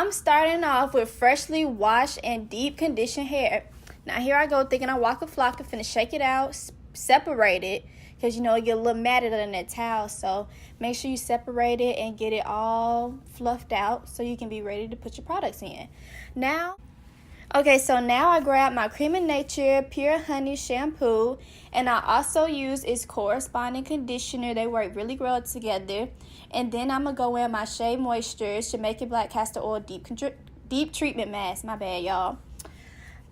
I'm starting off with freshly washed and deep conditioned hair. Now here I go thinking I Waka Flocka, finna shake it out, separate it, because you know it get a little matted under that towel. So make sure you separate it and get it all fluffed out so you can be ready to put your products in. Okay, so now I grab my Creme of Nature Pure Honey Shampoo, and I also use its corresponding conditioner. They work really well together. And then I'm going to go in my Shea Moisture Jamaican Black Castor Oil Deep Treatment Mask. My bad, y'all.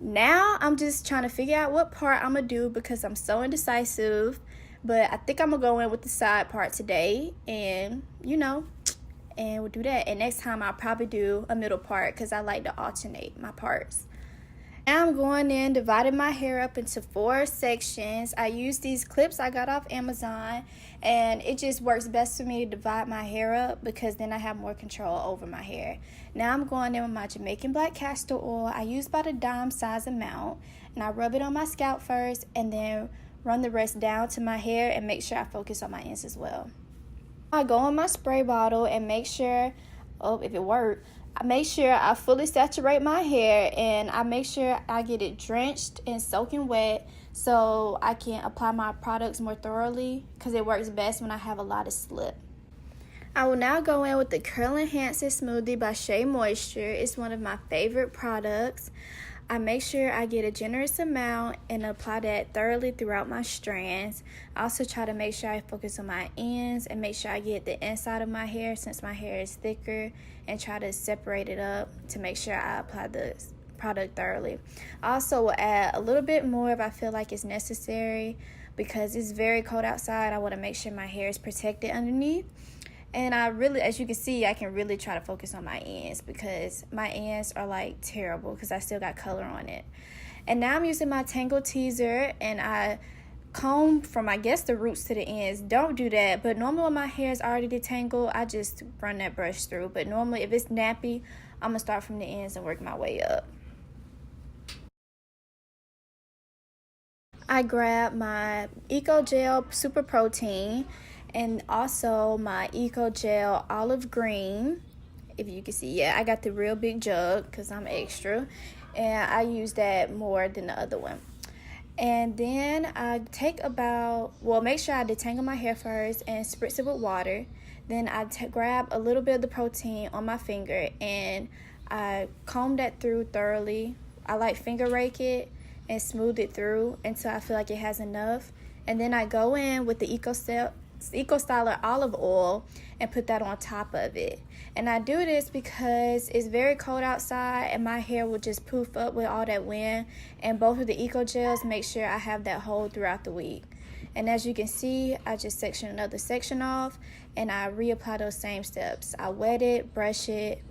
Now I'm just trying to figure out what part I'm going to do because I'm so indecisive. But I think I'm going to go in with the side part today, and and we'll do that. And next time I'll probably do a middle part because I like to alternate my parts. Now I'm going in, dividing my hair up into 4 sections. I use these clips I got off Amazon, and it just works best for me to divide my hair up because then I have more control over my hair. Now I'm going in with my Jamaican Black Castor Oil. I use about a dime size amount, and I rub it on my scalp first and then run the rest down to my hair and make sure I focus on my ends as well. I go in my spray bottle and make sure, if it worked, I make sure I fully saturate my hair, and I make sure I get it drenched and soaking wet so I can apply my products more thoroughly because it works best when I have a lot of slip. I will now go in with the Curl Enhancing Smoothie by Shea Moisture. It's one of my favorite products. I make sure I get a generous amount and apply that thoroughly throughout my strands. I also try to make sure I focus on my ends and make sure I get the inside of my hair since my hair is thicker, and try to separate it up to make sure I apply the product thoroughly. I also will add a little bit more if I feel like it's necessary because it's very cold outside. I want to make sure my hair is protected underneath. And I really, as you can see, I can really try to focus on my ends because my ends are like terrible because I still got color on it. And now I'm using my Tangle Teaser, and I comb from, I guess, the roots to the ends. Don't do that, but normally when my hair is already detangled, I just run that brush through. But normally if it's nappy, I'm going to start from the ends and work my way up. I grab my Eco Gel Super Protein and also my Eco Gel Olive Green. If you can see, yeah, I got the real big jug because I'm extra, and I use that more than the other one. And then I take make sure I detangle my hair first and spritz it with water. Then I grab a little bit of the protein on my finger and I comb that through thoroughly. I like finger rake it and smooth it through until I feel like it has enough. And then I go in with the Eco Styler olive oil and put that on top of it. And I do this because it's very cold outside and my hair will just poof up with all that wind, and both of the Eco Gels make sure I have that hold throughout the week. And as you can see, I just section another section off and I reapply those same steps. I wet it, brush it,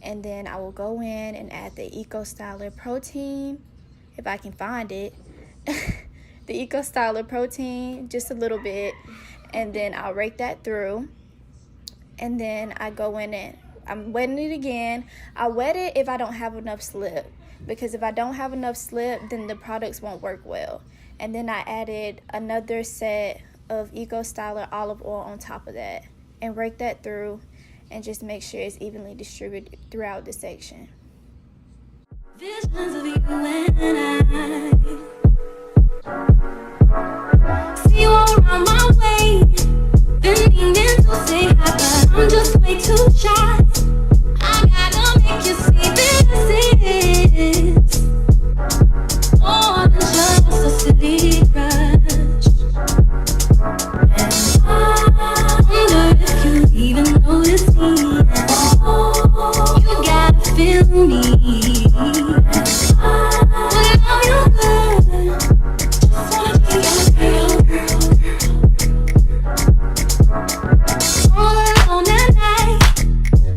and then I will go in and add the Eco Styler protein if I can find it. The Eco Styler protein, just a little bit, and then I'll rake that through. And then I go in and I'm wetting it again. I wet it if I don't have enough slip, because if I don't have enough slip, then the products won't work well. And then I added another set of Eco Styler olive oil on top of that and rake that through and just make sure it's evenly distributed throughout the section. Visions of you and I see you all around my way, been meaning to say hi, but I'm just way too shy. I gotta make you see this is more than just a silly crush. And I wonder if you even notice me. You gotta feel me. I love you good. Just wanna be your girl. All alone at night,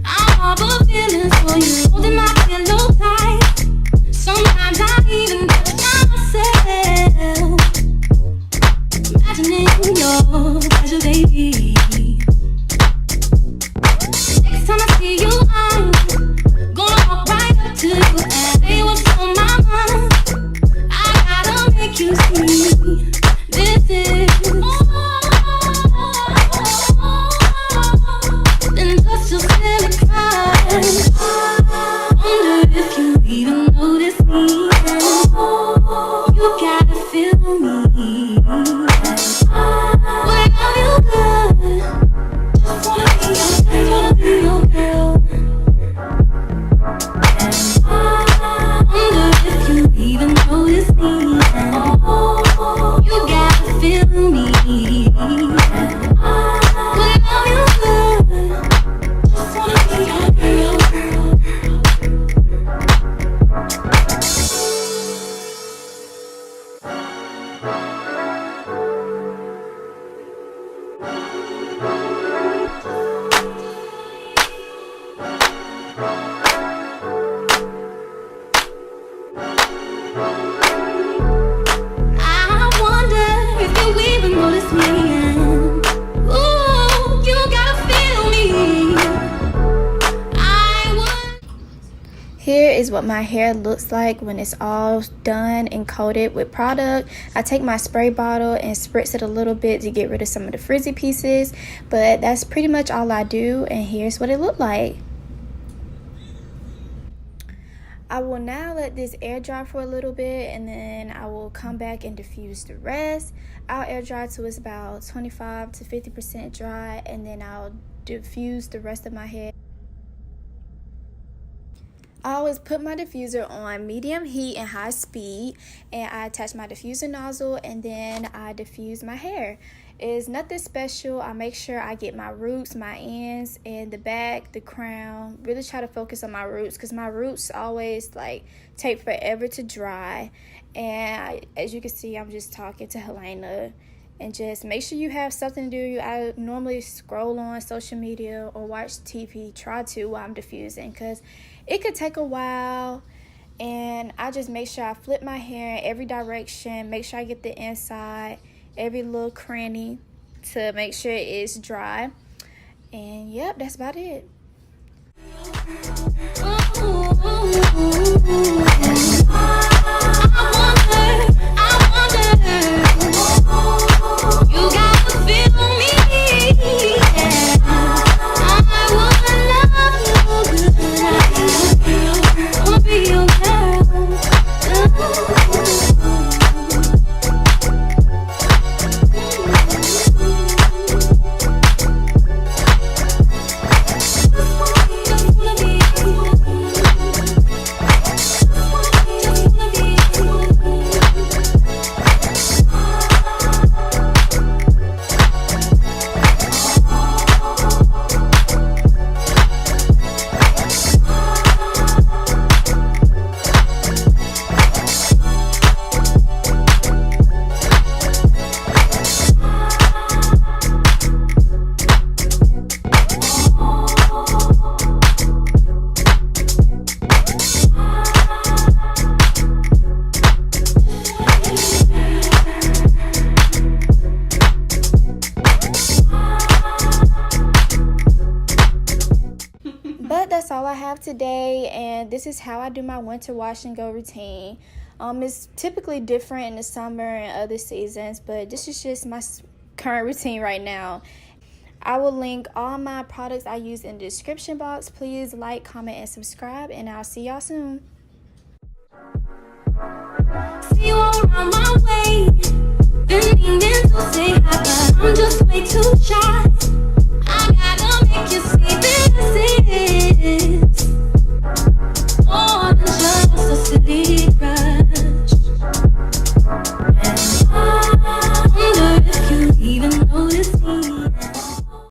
I harbor feelings for you, holding my pillow tight. Sometimes I even catch myself imagining your pleasure, baby. Next time I see you, I'm gonna walk right up to you. what my hair looks like when it's all done and coated with product. I take my spray bottle and spritz it a little bit to get rid of some of the frizzy pieces, but that's pretty much all I do, and here's what it looked like. I will now let this air dry for a little bit, and then I will come back and diffuse the rest. I'll air dry till it's about 25 to 50% dry, and then I'll diffuse the rest of my hair. I always put my diffuser on medium heat and high speed, and I attach my diffuser nozzle, and then I diffuse my hair. It's nothing special. I make sure I get my roots, my ends, and the back, the crown. Really try to focus on my roots because my roots always like take forever to dry. And as you can see, I'm just talking to Helena. And just make sure you have something to do. I normally scroll on social media or watch TV, try to, while I'm diffusing, because it could take a while. And I just make sure I flip my hair in every direction, make sure I get the inside, every little cranny to make sure it's dry. And yep, that's about it. But that's all I have today, and this is how I do my winter wash and go routine. It's typically different in the summer and other seasons, but this is just my current routine right now. I will link all my products I use in the description box. Please like, comment, and subscribe, and I'll see y'all soon. See you around my way, been meaning to say hi, but I'm just way too shy.